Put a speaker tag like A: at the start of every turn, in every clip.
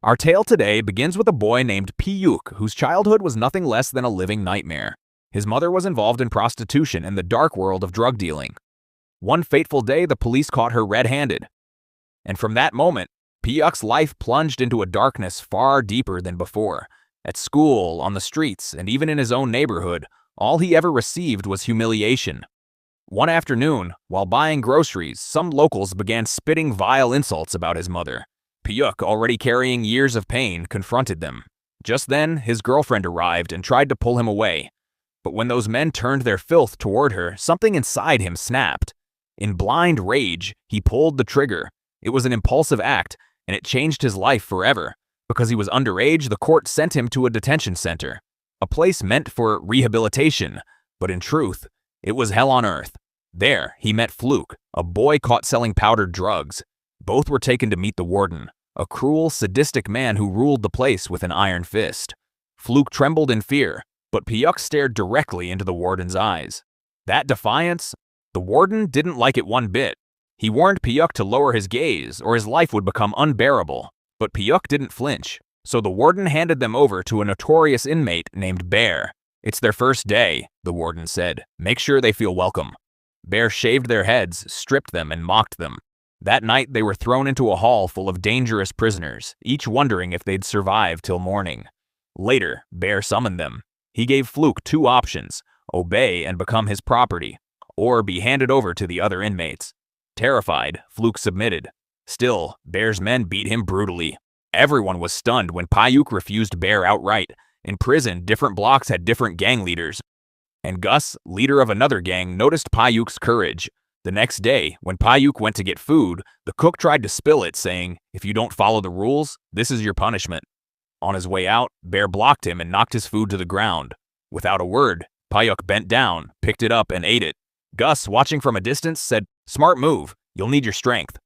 A: Our tale today begins with a boy named Piyuk, whose childhood was nothing less than a living nightmare. His mother was involved in prostitution and the dark world of drug dealing. One fateful day, the police caught her red-handed. And from that moment, Piyuk's life plunged into a darkness far deeper than before. At school, on the streets, and even in his own neighborhood, all he ever received was humiliation. One afternoon, while buying groceries, some locals began spitting vile insults about his mother. Piyuk, already carrying years of pain, confronted them. Just then, his girlfriend arrived and tried to pull him away. But when those men turned their filth toward her, something inside him snapped. In blind rage, he pulled the trigger. It was an impulsive act, and it changed his life forever. Because he was underage, the court sent him to a detention center, a place meant for rehabilitation, but in truth, it was hell on earth. There, he met Fluke, a boy caught selling powdered drugs. Both were taken to meet the warden, a cruel, sadistic man who ruled the place with an iron fist. Fluke trembled in fear, but Piyuk stared directly into the warden's eyes. That defiance? The warden didn't like it one bit. He warned Piyuk to lower his gaze, or his life would become unbearable. But Piyuk didn't flinch, so the warden handed them over to a notorious inmate named Bear. "It's their first day," the warden said. "Make sure they feel welcome." Bear shaved their heads, stripped them, and mocked them. That night, they were thrown into a hall full of dangerous prisoners, each wondering if they'd survive till morning. Later, Bear summoned them. He gave Fluke two options: obey and become his property, or be handed over to the other inmates. Terrified, Fluke submitted. Still, Bear's men beat him brutally. Everyone was stunned when Piyuk refused Bear outright. In prison, different blocks had different gang leaders. And Gus, leader of another gang, noticed Piyuk's courage. The next day, when Piyuk went to get food, the cook tried to spill it, saying, "If you don't follow the rules, this is your punishment." On his way out, Bear blocked him and knocked his food to the ground. Without a word, Piyuk bent down, picked it up, and ate it. Gus, watching from a distance, said, "Smart move. You'll need your strength."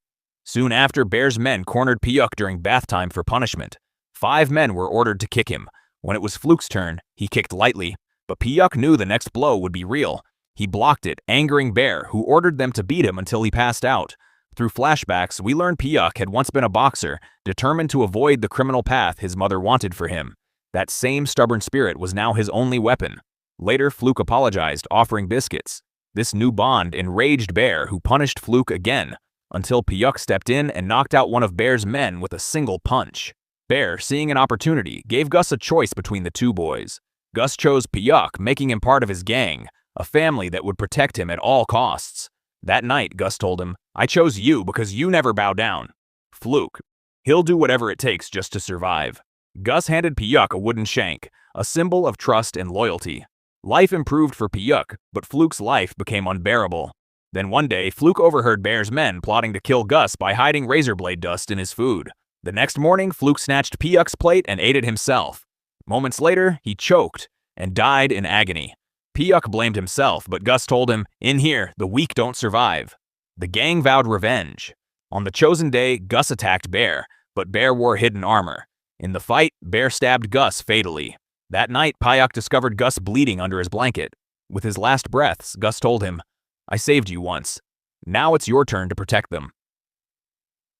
A: Soon after, Bear's men cornered Piyuk during bath time for punishment. 5 men were ordered to kick him. When it was Fluke's turn, he kicked lightly, but Piyuk knew the next blow would be real. He blocked it, angering Bear, who ordered them to beat him until he passed out. Through flashbacks, we learn Piyuk had once been a boxer, determined to avoid the criminal path his mother wanted for him. That same stubborn spirit was now his only weapon. Later, Fluke apologized, offering biscuits. This new bond enraged Bear, who punished Fluke again, until Piyuk stepped in and knocked out one of Bear's men with a single punch. Bear, seeing an opportunity, gave Gus a choice between the two boys. Gus chose Piyuk, making him part of his gang, a family that would protect him at all costs. That night, Gus told him, "I chose you because you never bow down." Fluke, "He'll do whatever it takes just to survive." Gus handed Piyuk a wooden shank, a symbol of trust and loyalty. Life improved for Piyuk, but Fluke's life became unbearable. Then one day, Fluke overheard Bear's men plotting to kill Gus by hiding razor blade dust in his food. The next morning, Fluke snatched Piyuk's plate and ate it himself. Moments later, he choked and died in agony. Piyuk blamed himself, but Gus told him, "In here, the weak don't survive." The gang vowed revenge. On the chosen day, Gus attacked Bear, but Bear wore hidden armor. In the fight, Bear stabbed Gus fatally. That night, Piyuk discovered Gus bleeding under his blanket. With his last breaths, Gus told him, "I saved you once. Now it's your turn to protect them."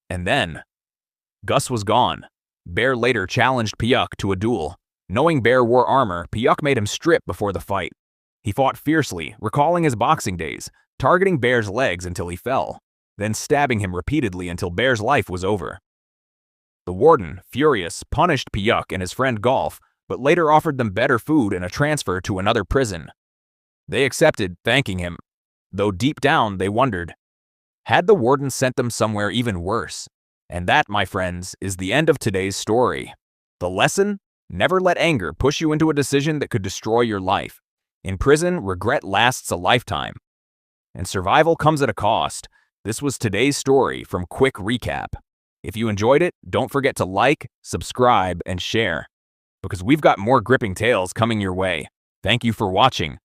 A: And then, Gus was gone. Bear later challenged Piyuk to a duel. Knowing Bear wore armor, Piyuk made him strip before the fight. He fought fiercely, recalling his boxing days, targeting Bear's legs until he fell, then stabbing him repeatedly until Bear's life was over. The warden, furious, punished Piyuk and his friend Golf, but later offered them better food and a transfer to another prison. They accepted, thanking him, though deep down they wondered, had the warden sent them somewhere even worse? And that, my friends, is the end of today's story. The lesson? Never let anger push you into a decision that could destroy your life. In prison, regret lasts a lifetime. And survival comes at a cost. This was today's story from Quick Recap. If you enjoyed it, don't forget to like, subscribe, and share, because we've got more gripping tales coming your way. Thank you for watching.